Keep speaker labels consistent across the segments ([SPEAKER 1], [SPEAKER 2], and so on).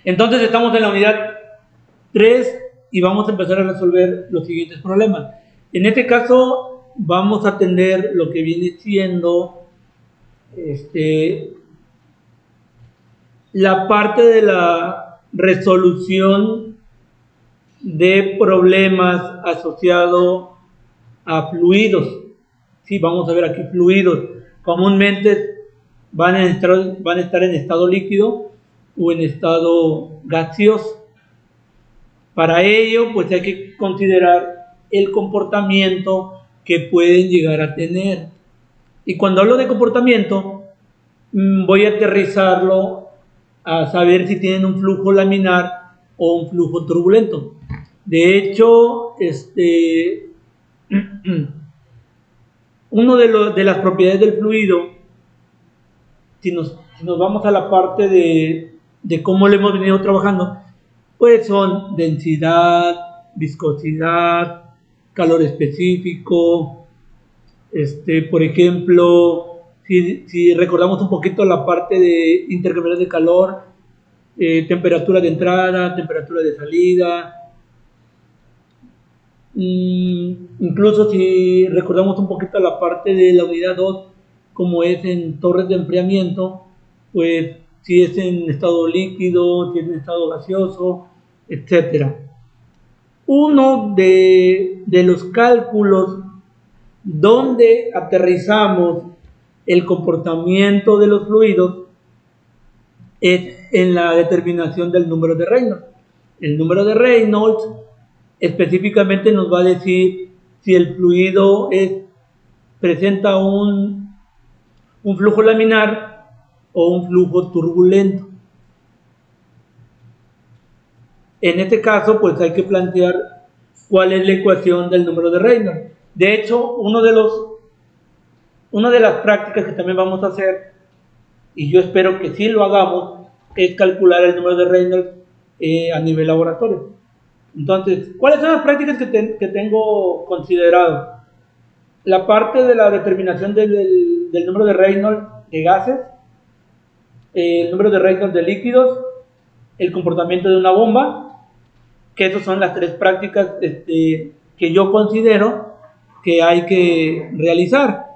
[SPEAKER 1] Entonces estamos en la unidad 3 y vamos a empezar a resolver los siguientes problemas. En este caso vamos a atender lo que viene siendo la parte de la resolución de problemas asociados a fluidos. Sí, vamos a ver aquí fluidos. Comúnmente van a estar en estado líquido o en estado gaseoso. Para ello, pues hay que considerar el comportamiento que pueden llegar a tener. Y cuando hablo de comportamiento, voy a aterrizarlo a saber si tienen un flujo laminar o un flujo turbulento. De hecho, uno de las propiedades del fluido, si nos vamos a la parte de cómo lo hemos venido trabajando, pues son densidad, viscosidad, calor específico. Por ejemplo, si recordamos un poquito la parte de intercambiadores de calor, temperatura de entrada, temperatura de salida. Incluso si recordamos un poquito la parte de la unidad 2, como es en torres de enfriamiento, pues si es en estado líquido, si es en estado gaseoso, etc. Uno de los cálculos donde aterrizamos el comportamiento de los fluidos es en la determinación del número de Reynolds. El número de Reynolds específicamente nos va a decir si el fluido presenta un flujo laminar o un flujo turbulento. En este caso, pues hay que plantear cuál es la ecuación del número de Reynolds. De hecho, una de las prácticas que también vamos a hacer, y yo espero que sí lo hagamos, es calcular el número de Reynolds a nivel laboratorio. Entonces, ¿cuáles son las prácticas que tengo considerado? La parte de la determinación del número de Reynolds de gases, el número de Reynolds de líquidos, el comportamiento de una bomba, que esas son las tres prácticas que yo considero que hay que realizar.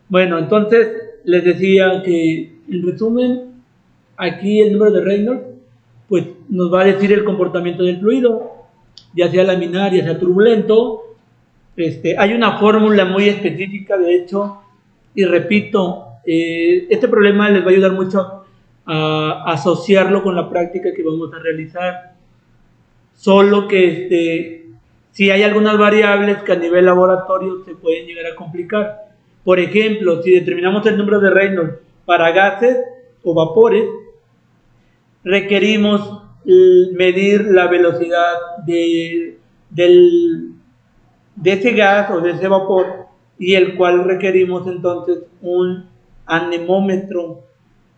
[SPEAKER 1] Bueno, entonces les decía que en resumen, aquí el número de Reynolds pues nos va a decir el comportamiento del fluido, ya sea laminar, ya sea turbulento. Hay una fórmula muy específica, de hecho, y repito, este problema les va a ayudar mucho a asociarlo con la práctica que vamos a realizar. Solo que si hay algunas variables que a nivel laboratorio se pueden llegar a complicar. Por ejemplo, si determinamos el número de Reynolds para gases o vapores, requerimos medir la velocidad de ese gas o de ese vapor, y el cual requerimos entonces un anemómetro.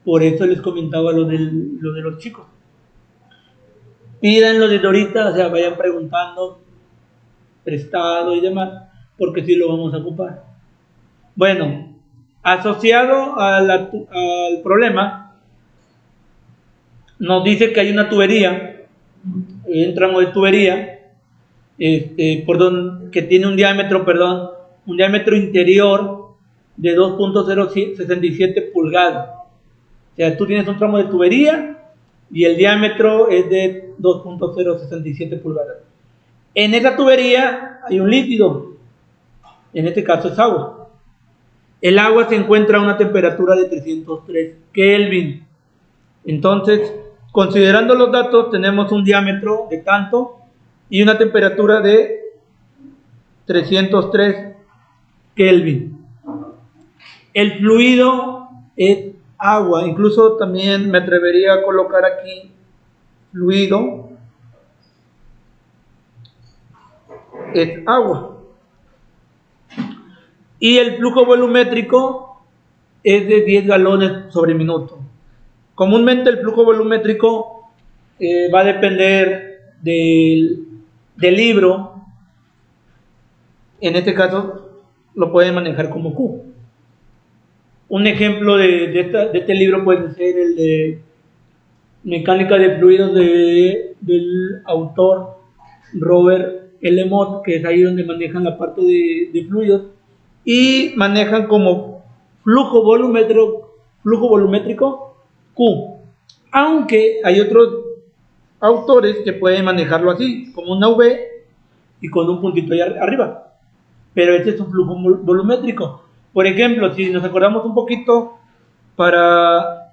[SPEAKER 1] Por eso les comentaba lo de los chicos. Pídanlo desde ahorita, o sea, vayan preguntando, prestado y demás, porque sí lo vamos a ocupar. Bueno, asociado al problema, nos dice que hay una tubería, un tramo de tubería, que tiene un diámetro interior de 2.067 pulgadas. O sea, tú tienes un tramo de tubería y el diámetro es de 2.067 pulgadas. En esa tubería hay un líquido, en este caso es agua. El agua se encuentra a una temperatura de 303 Kelvin. Entonces, considerando los datos, tenemos un diámetro de tanto y una temperatura de 303 Kelvin. El fluido es agua, incluso también me atrevería a colocar aquí fluido es agua. Y el flujo volumétrico es de 10 galones sobre minuto. Comúnmente el flujo volumétrico va a depender del libro. En este caso lo pueden manejar como Q. Un ejemplo de este libro puede ser el de Mecánica de fluidos del autor Robert L. Mott, que es ahí donde manejan la parte de fluidos, y manejan como flujo volumétrico Q, aunque hay otros autores que pueden manejarlo así, como una V y con un puntito ahí arriba, pero este es un flujo volumétrico. Por ejemplo, si nos acordamos un poquito, para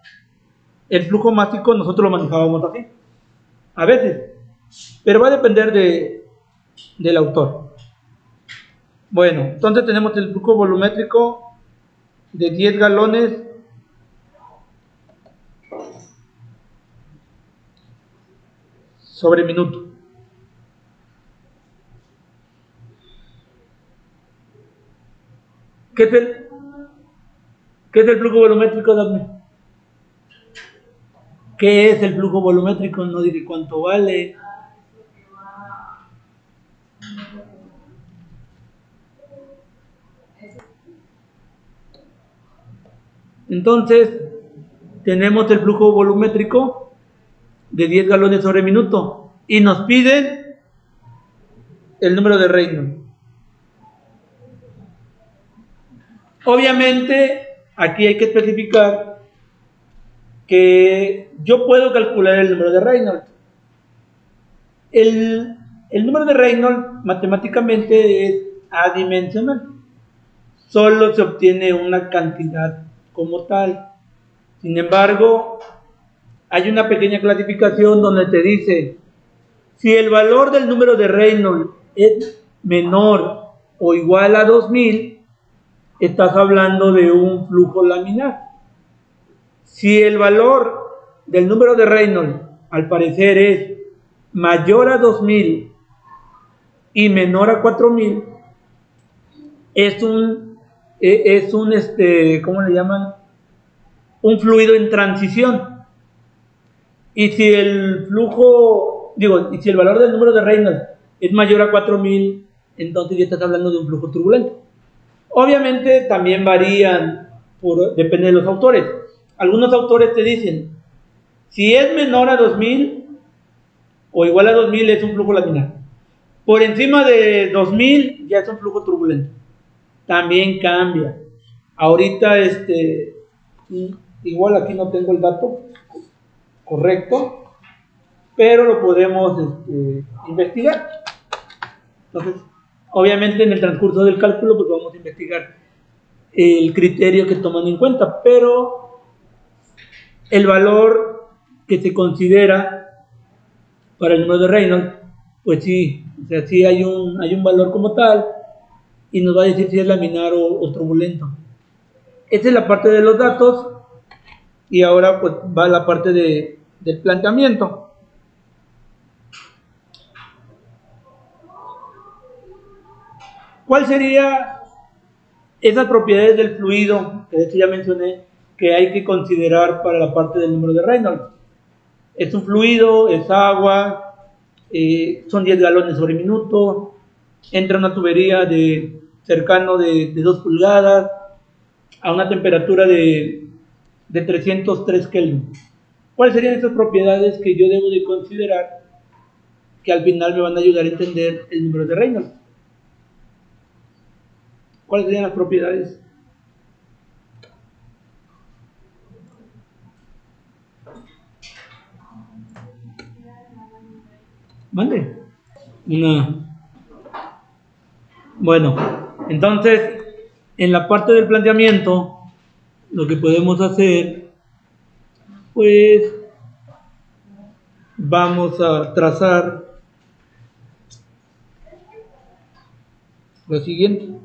[SPEAKER 1] el flujo másico nosotros lo manejábamos así, a veces, pero va a depender del autor. Bueno, entonces tenemos el flujo volumétrico de 10 galones sobre minuto. ¿Qué es el flujo volumétrico, Daphne? ¿Qué es el flujo volumétrico? No diré cuánto vale. Entonces, tenemos el flujo volumétrico de 10 galones sobre minuto y nos piden el número de Reynolds. Obviamente, aquí hay que especificar que yo puedo calcular el número de Reynolds. El número de Reynolds matemáticamente es adimensional. Solo se obtiene una cantidad como tal. Sin embargo, hay una pequeña clasificación donde te dice, si el valor del número de Reynolds es menor o igual a 2000, estás hablando de un flujo laminar. Si el valor del número de Reynolds, al parecer, es mayor a 2000 y menor a 4000, es un ¿cómo le llaman? Un fluido en transición. Y si el y si el valor del número de Reynolds es mayor a 4000, entonces ya estás hablando de un flujo turbulento. Obviamente también varían, depende de los autores. Algunos autores te dicen, si es menor a 2000 o igual a 2000 es un flujo laminar. Por encima de 2000 ya es un flujo turbulento. También cambia. Ahorita, igual aquí no tengo el dato correcto, pero lo podemos investigar. Entonces, obviamente en el transcurso del cálculo pues vamos a investigar el criterio que toman en cuenta, pero el valor que se considera para el número de Reynolds, pues sí, o sea, sí hay un valor como tal y nos va a decir si es laminar o turbulento. Esa es la parte de los datos y ahora pues va la parte del planteamiento. ¿Cuál sería esas propiedades del fluido que de hecho ya mencioné que hay que considerar para la parte del número de Reynolds? Es un fluido, es agua, son 10 galones sobre minuto, entra una tubería cercano de 2 pulgadas a una temperatura de 303 Kelvin. ¿Cuáles serían esas propiedades que yo debo de considerar que al final me van a ayudar a entender el número de Reynolds? ¿Cuáles serían las propiedades? ¿Mande? Bueno, entonces, en la parte del planteamiento, lo que podemos hacer, pues, vamos a trazar lo siguiente.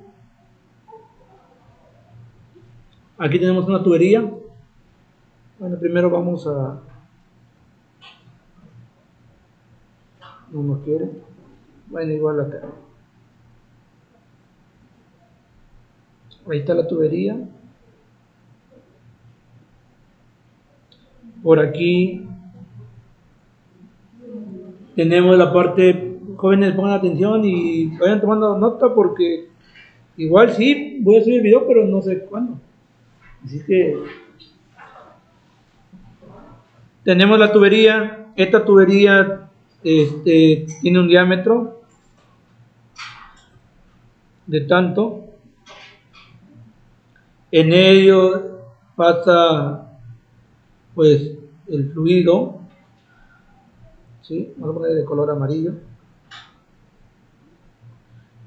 [SPEAKER 1] Aquí tenemos una tubería. Bueno, primero vamos a... No quiere. Bueno, igual acá. Ahí está la tubería. Por aquí tenemos la parte, jóvenes pongan atención y vayan tomando nota porque igual sí, voy a subir el video, pero no sé cuándo. Así que Tenemos la tubería. Esta tubería tiene un diámetro de tanto. En ello pasa pues el fluido, ¿sí? Vamos a poner de color amarillo.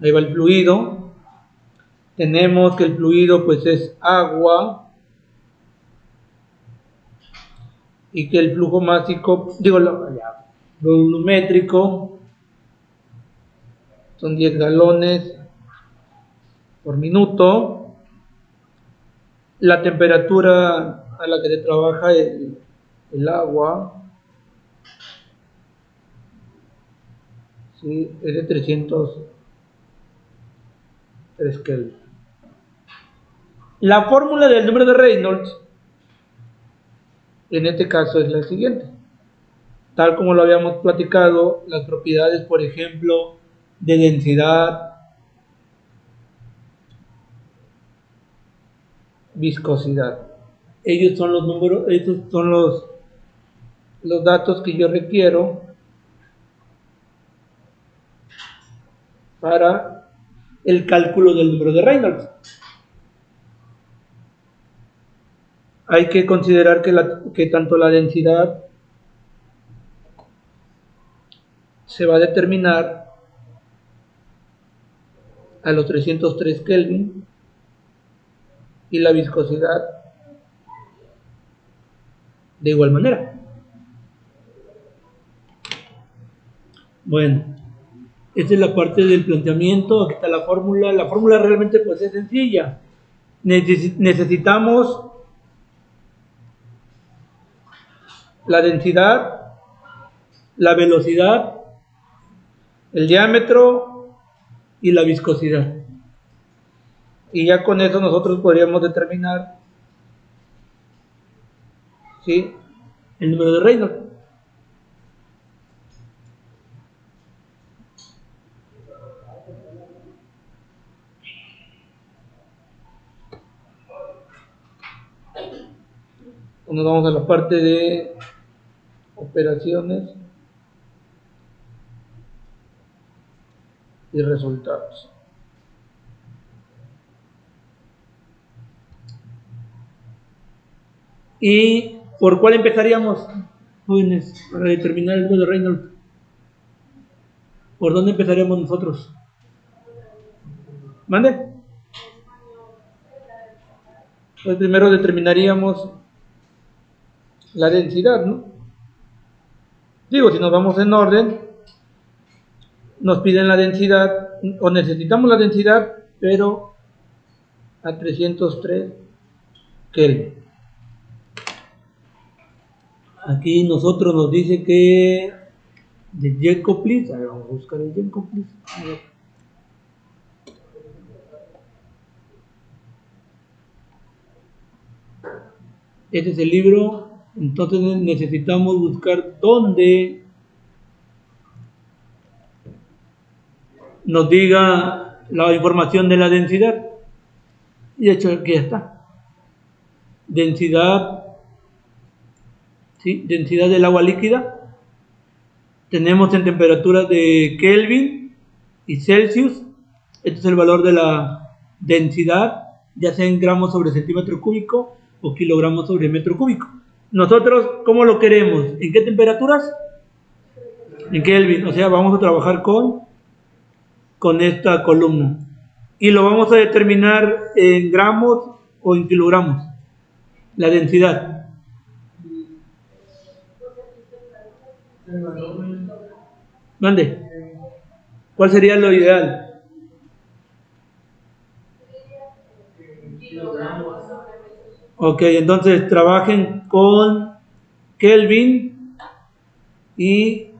[SPEAKER 1] Ahí va el fluido. Tenemos que el fluido pues es agua y que el flujo másico, digo, lo volumétrico son 10 galones por minuto. La temperatura a la que se trabaja el agua, ¿sí? Es de 303 Kelvin. La fórmula del número de Reynolds en este caso es la siguiente. Tal como lo habíamos platicado, las propiedades, por ejemplo, de densidad, viscosidad. Ellos son los números, estos son los datos que yo requiero para el cálculo del número de Reynolds. Hay que considerar que tanto la densidad se va a determinar a los 303 Kelvin y la viscosidad de igual manera. Bueno, esta es la parte del planteamiento. Aquí está la fórmula. La fórmula realmente pues es sencilla. Necesitamos la densidad, la velocidad, el diámetro y la viscosidad. Y ya con eso nosotros podríamos determinar, ¿sí?, el número de Reynolds. Nos vamos a la parte de operaciones y resultados. ¿Y por cuál empezaríamos, jóvenes, para determinar el número de Reynolds? ¿Por dónde empezaríamos nosotros? ¿Mande? Pues primero determinaríamos la densidad, ¿no? Digo, si nos vamos en orden, nos piden la densidad, o necesitamos la densidad, pero a 303 Kelvin. Aquí nosotros nos dice que de Jacoblis, a ver, vamos a buscar el Jacoblis. Este es el libro, entonces necesitamos buscar dónde nos diga la información de la densidad. Y de hecho aquí está. Densidad, ¿sí?, densidad del agua líquida. Tenemos en temperaturas de Kelvin y Celsius. Este es el valor de la densidad, ya sea en gramos sobre centímetro cúbico o kilogramos sobre metro cúbico. Nosotros, ¿cómo lo queremos? ¿En qué temperaturas? En Kelvin. O sea, vamos a trabajar con esta columna. Y lo vamos a determinar en gramos o en kilogramos. La densidad. ¿Dónde? ¿Cuál sería lo ideal? Ok, entonces trabajen con Kelvin y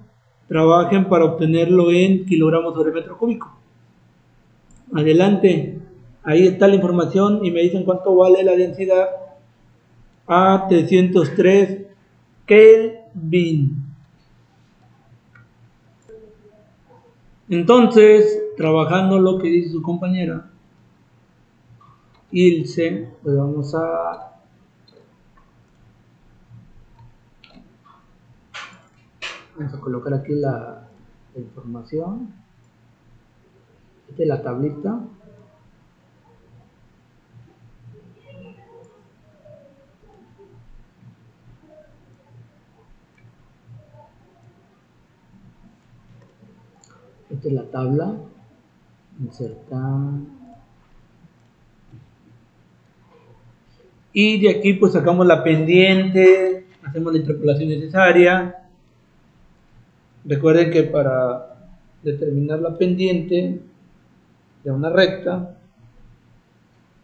[SPEAKER 1] trabajen para obtenerlo en kilogramos sobre metro cúbico. Adelante, ahí está la información y me dicen cuánto vale la densidad a 303 Kelvin. Entonces, trabajando lo que dice su compañera Ilse, pues vamos a Vamos a colocar aquí la información. Esta es la tablita. Esta es la tabla. Insertar. Y de aquí pues sacamos la pendiente, hacemos la interpolación necesaria. Recuerden que para determinar la pendiente de una recta,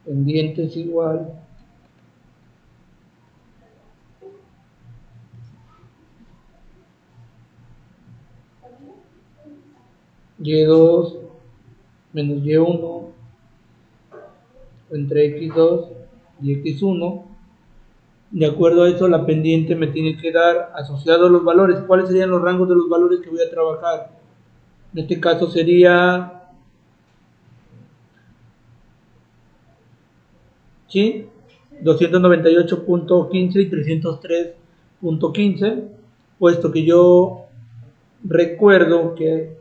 [SPEAKER 1] pendiente es igual y2 menos y1 entre x2 y x1. De acuerdo a eso, la pendiente me tiene que dar asociado a los valores. ¿Cuáles serían los rangos de los valores que voy a trabajar? En este caso sería, ¿sí?, 298.15 y 303.15, puesto que yo recuerdo que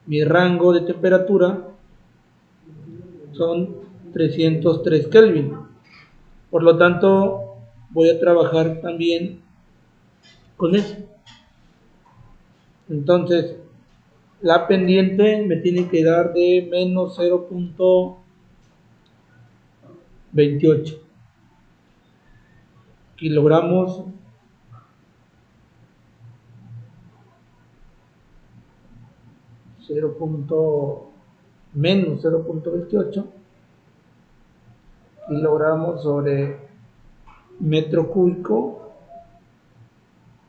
[SPEAKER 1] mi rango de temperatura son 303 Kelvin. Por lo tanto, voy a trabajar también con eso. Entonces, la pendiente me tiene que dar de menos 0.28 kilogramos menos 0.28 kilogramos sobre metro cúbico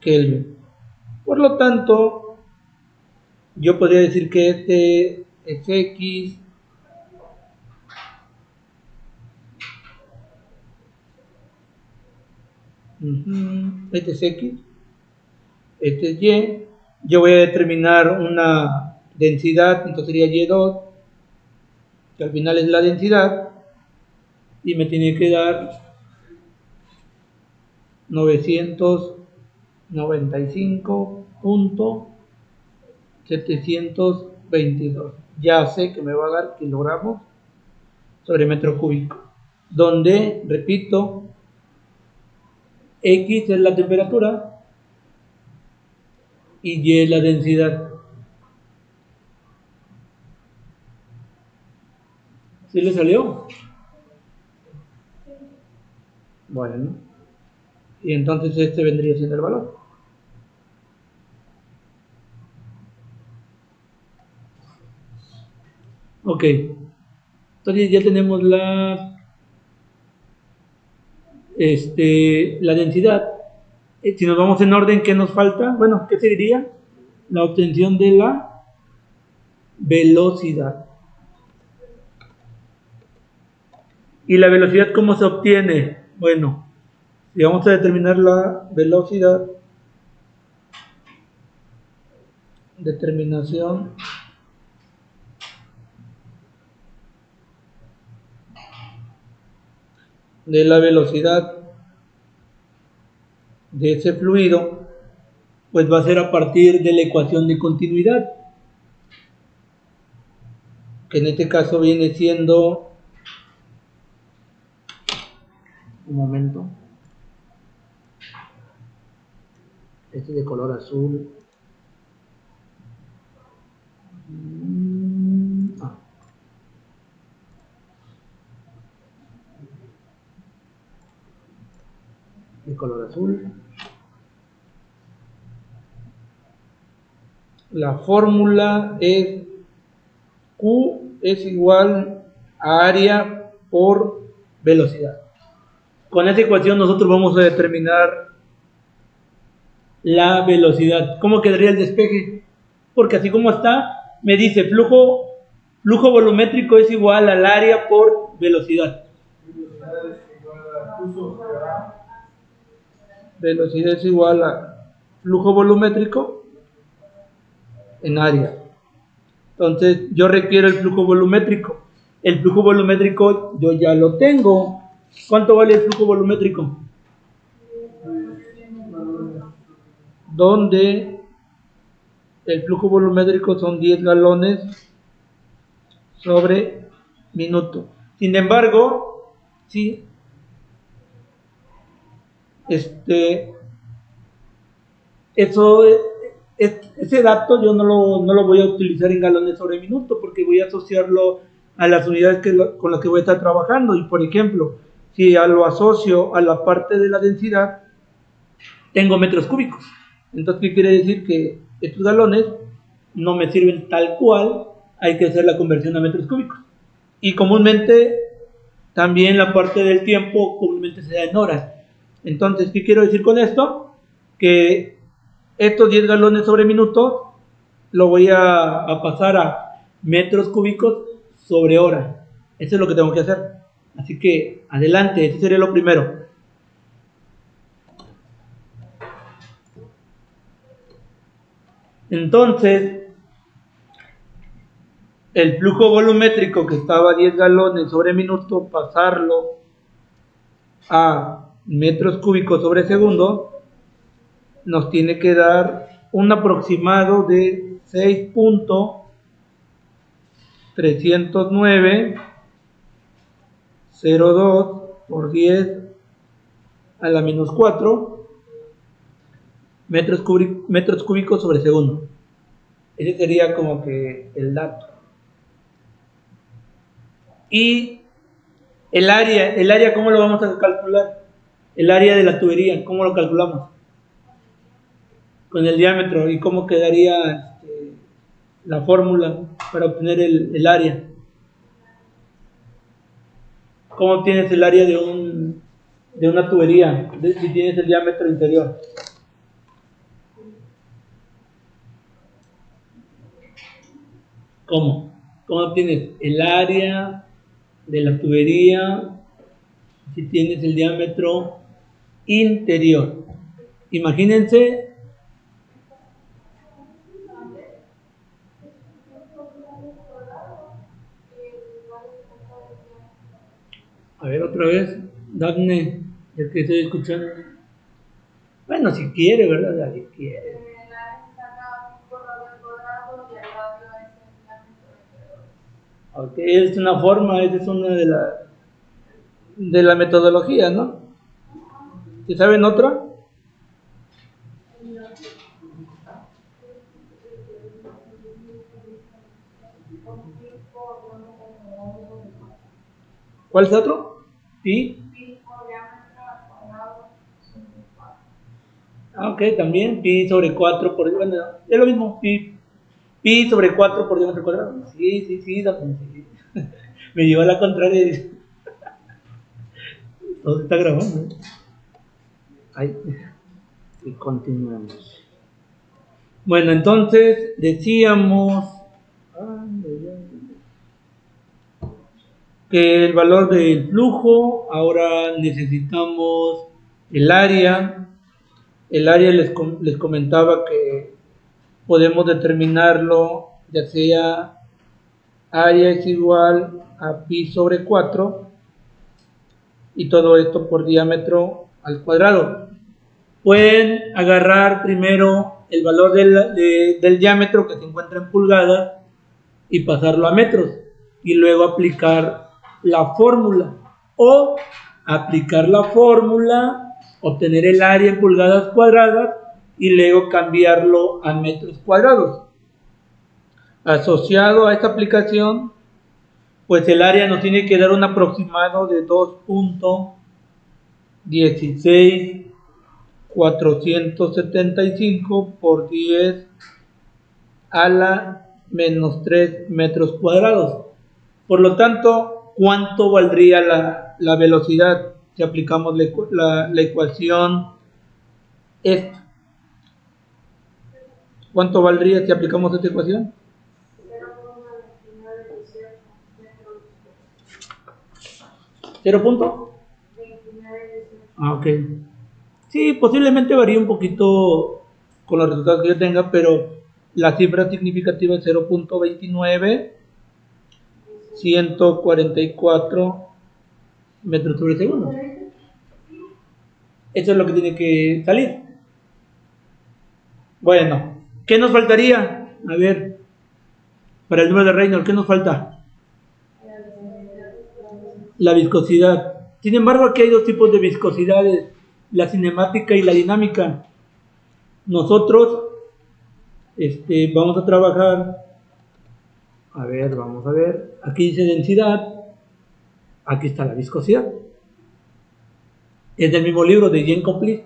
[SPEAKER 1] Kelvin. Por lo tanto, yo podría decir que este es X, este es X, este es Y. Yo voy a determinar una densidad, entonces sería Y2, que al final es la densidad, y me tiene que dar 995.722. Ya sé que me va a dar kilogramos sobre metro cúbico, donde, repito, X es la temperatura y Y es la densidad. ¿Sí le salió? Bueno, y entonces este vendría siendo el valor. Ok, entonces ya tenemos la densidad. Si nos vamos en orden, ¿qué nos falta? Bueno, ¿qué se diría? La obtención de la velocidad. ¿Y la velocidad cómo se obtiene? Bueno, si vamos a determinar la velocidad, determinación de la velocidad de ese fluido, pues va a ser a partir de la ecuación de continuidad, que en este caso viene siendo, un momento, este de color azul, de color azul. La fórmula es Q es igual a área por velocidad. Con esta ecuación nosotros vamos a determinar la velocidad. ¿Cómo quedaría el despeje? Porque así como está, me dice flujo volumétrico es igual al área por velocidad. Velocidad es igual a flujo volumétrico en área. Entonces yo requiero el flujo volumétrico. El flujo volumétrico yo ya lo tengo. ¿Cuánto vale el flujo volumétrico? Donde el flujo volumétrico son 10 galones sobre minuto. Sin embargo, sí, eso, ese dato yo no lo voy a utilizar en galones sobre minuto porque voy a asociarlo a las unidades con las que voy a estar trabajando. Y por ejemplo, si lo asocio a la parte de la densidad, tengo metros cúbicos. Entonces, ¿qué quiere decir? Que estos galones no me sirven tal cual, hay que hacer la conversión a metros cúbicos. Y comúnmente, también la parte del tiempo comúnmente se da en horas. Entonces, ¿qué quiero decir con esto? Que estos 10 galones sobre minuto lo voy a pasar a metros cúbicos sobre hora. Eso es lo que tengo que hacer. Así que, adelante, eso sería lo primero. Entonces, el flujo volumétrico que estaba a 10 galones sobre minuto, pasarlo a metros cúbicos sobre segundo, nos tiene que dar un aproximado de 6.309,02 por 10 a la menos 4 metros cúbicos sobre segundo. Ese sería como que el dato. Y el área, ¿cómo lo vamos a calcular? El área de la tubería, ¿cómo lo calculamos? Con el diámetro. ¿Y cómo quedaría la fórmula para obtener el área? ¿Cómo obtienes el área de una tubería si tienes el diámetro interior? ¿Cómo? ¿Cómo obtienes el área de la tubería si tienes el diámetro interior? Imagínense, a ver otra vez, Daphne, el que estoy escuchando. Bueno, si quiere, ¿verdad? Si quiere. Ok, es una forma, esa es una de la metodología, ¿no? ¿Y saben otra? ¿Cuál es otro? Pi. Ah, ok, también pi sobre 4 por... Bueno, es lo mismo, pi sobre 4 por diámetro cuadrado. Sí, sí. Me llevó a la contraria y todo se está grabando. Ahí. Y continuamos. Bueno, entonces decíamos que el valor del flujo, ahora necesitamos el área. El área les comentaba que podemos determinarlo, ya sea área es igual a pi sobre 4 y todo esto por diámetro al cuadrado. Pueden agarrar primero el valor del diámetro que se encuentra en pulgadas y pasarlo a metros y luego aplicar la fórmula o aplicar la fórmula, obtener el área en pulgadas cuadradas y luego cambiarlo a metros cuadrados. Asociado a esta aplicación, pues el área nos tiene que dar un aproximado de 2.16475 por 10 a la menos 3 metros cuadrados. Por lo tanto, ¿cuánto valdría la velocidad si aplicamos la ecuación esta? ¿Cuánto valdría si aplicamos esta ecuación? 0 punto. Ah, ok. Sí, posiblemente varíe un poquito con los resultados que yo tenga, pero la cifra significativa es 0.29144 metros sobre segundo. Eso es lo que tiene que salir. Bueno, ¿Qué nos faltaría? A ver, para el número de Reynolds, ¿qué nos falta? La viscosidad. Sin embargo, aquí hay dos tipos de viscosidades, la cinemática y la dinámica. Nosotros vamos a trabajar, vamos a ver, aquí dice densidad, aquí está la viscosidad. Es del mismo libro de Jean Complete.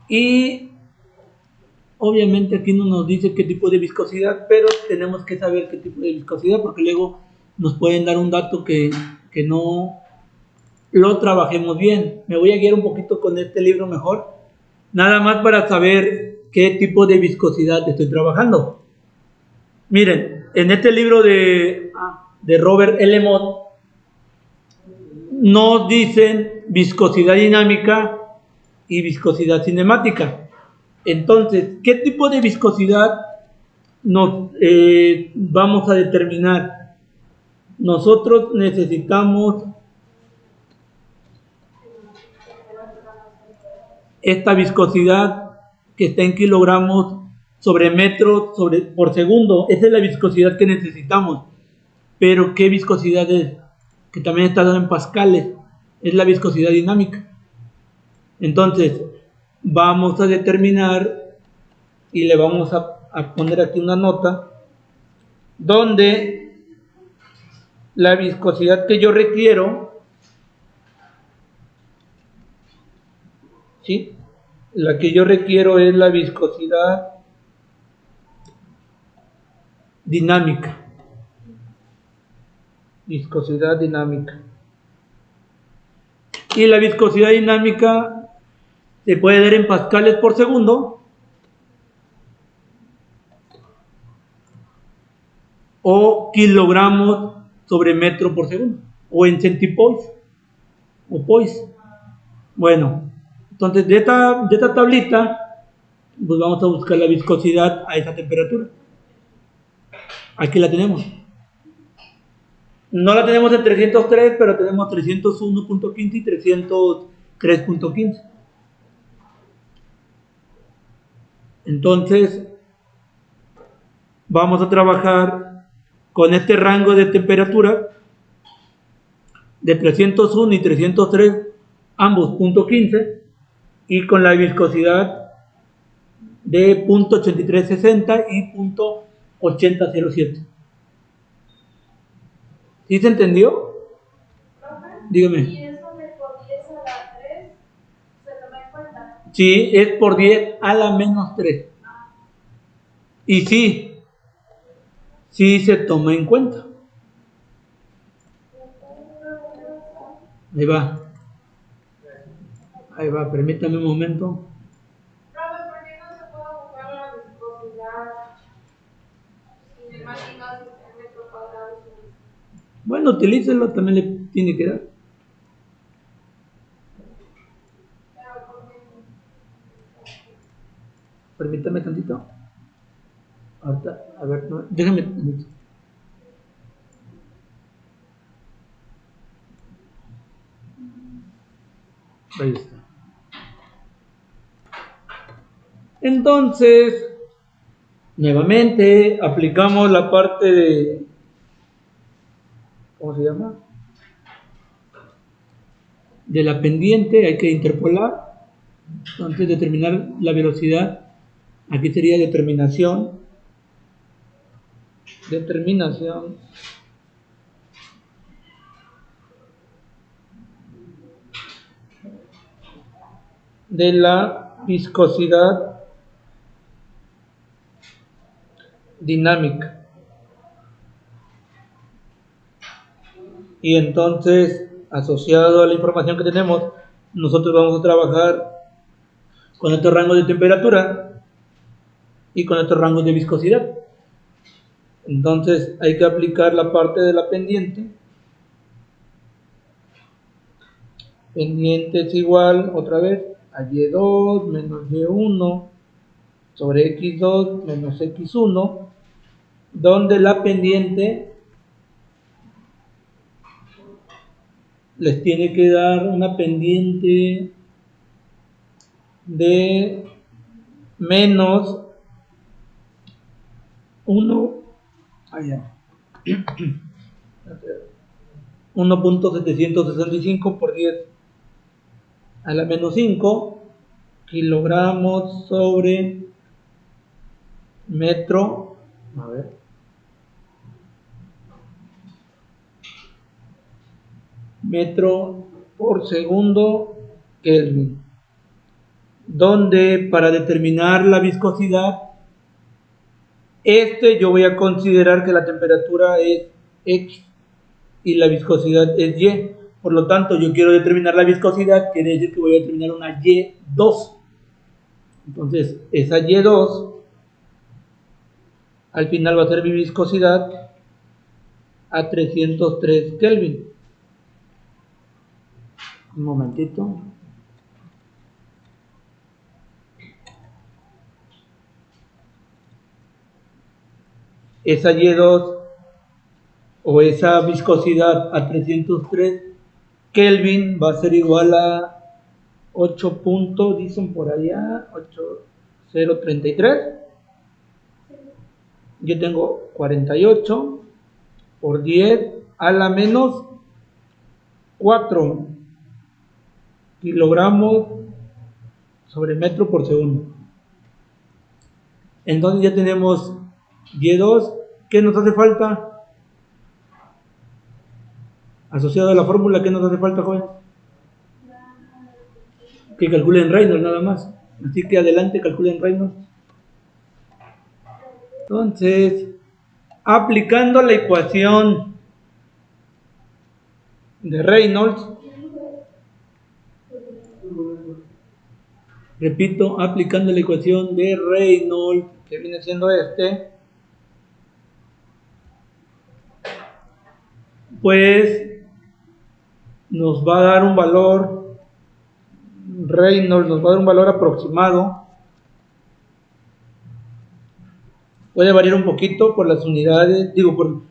[SPEAKER 1] Y obviamente aquí no nos dice qué tipo de viscosidad, pero tenemos que saber qué tipo de viscosidad, porque luego nos pueden dar un dato que no lo trabajemos bien. Me voy a guiar un poquito con este libro mejor, nada más para saber qué tipo de viscosidad estoy trabajando. Miren, en este libro de Robert L. Mott nos dicen viscosidad dinámica y viscosidad cinemática. Entonces, ¿qué tipo de viscosidad nos vamos a determinar? Nosotros necesitamos esta viscosidad que está en kilogramos sobre metros por segundo. Esa es la viscosidad que necesitamos. Pero ¿qué viscosidad es? Que también está dado en pascales. Es la viscosidad dinámica. Entonces, vamos a determinar y le vamos a poner aquí una nota donde la viscosidad que yo requiero, ¿sí? La que yo requiero es la viscosidad dinámica. Viscosidad dinámica. Y la viscosidad dinámica se puede dar en pascales por segundo o kilogramos sobre metro por segundo, o en centipoise o poise. Bueno, entonces de esta tablita pues vamos a buscar la viscosidad a esa temperatura. Aquí la tenemos. No la tenemos en 303, pero tenemos 301.15 y 303.15. Entonces vamos a trabajar con este rango de temperatura de 301 y 303, ambos .15, y con la viscosidad de .8360 y .8007. ¿Sí se entendió? Dígame.
[SPEAKER 2] ¿Y eso de por 10 a la 3 se toma en cuenta?
[SPEAKER 1] Sí, es por 10 a la menos 3. Y sí se toma en cuenta. Ahí va, permítame un momento.
[SPEAKER 2] Profe, ¿por qué no se puede buscar la viscosidad cinemática en metro cuadrado?
[SPEAKER 1] Bueno, utilícelo, también le tiene que dar. Permítame tantito. Ahorita, a ver, no, déjame tantito. Ahí está. Entonces, nuevamente aplicamos la parte de, ¿cómo se llama? De la pendiente, hay que interpolar. Entonces, determinar la velocidad. Aquí sería determinación de la viscosidad dinámica. Y entonces, asociado a la información que tenemos, nosotros vamos a trabajar con estos rangos de temperatura y con estos rangos de viscosidad. Entonces hay que aplicar la parte de la pendiente. Pendiente es igual, otra vez, a Y2 menos Y1 sobre X2 menos X1, donde la pendiente les tiene que dar una pendiente de menos 1, 1.765 por 10 a la menos 5 kilogramos sobre metro, metro por segundo Kelvin, donde para determinar la viscosidad, yo voy a considerar que la temperatura es X y la viscosidad es Y. Por lo tanto, yo quiero determinar la viscosidad, quiere decir que voy a determinar una Y2. Entonces, esa Y2 al final va a ser mi viscosidad a 303 Kelvin. Un momentito. Esa Y2 o esa viscosidad a 303 Kelvin va a ser igual a 8 puntos, dicen por allá, 8033. Yo tengo 48 por 10 a la menos 4 kilogramos sobre metro por segundo. Entonces ya tenemos Y2. ¿Qué nos hace falta? Asociado a la fórmula, ¿qué nos hace falta, joven? Que calculen Reynolds nada más. Así que adelante, calculen Reynolds. Entonces, aplicando la ecuación de Reynolds, repito, aplicando la ecuación de Reynolds, que viene siendo pues nos va a dar un valor, Reynolds nos va a dar un valor aproximado. Puede variar un poquito por las unidades, digo, por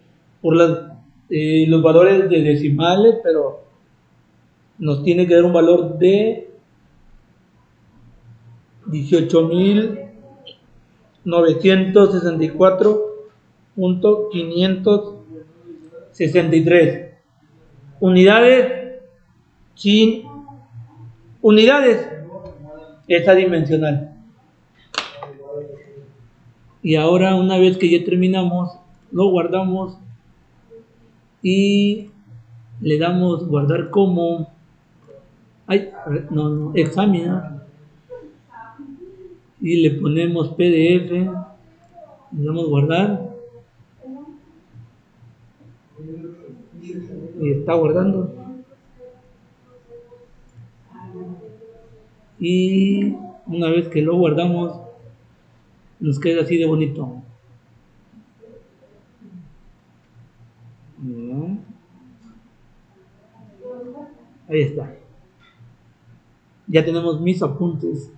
[SPEAKER 1] los valores de decimales, pero nos tiene que dar un valor de 18.964.563 unidades. Sin unidades, es adimensional. Y ahora, una vez que ya terminamos, lo guardamos y le damos guardar como, examina, y le ponemos PDF, le damos guardar y está guardando. Y una vez que lo guardamos, nos queda así de bonito. Ahí está. Ya tenemos mis apuntes.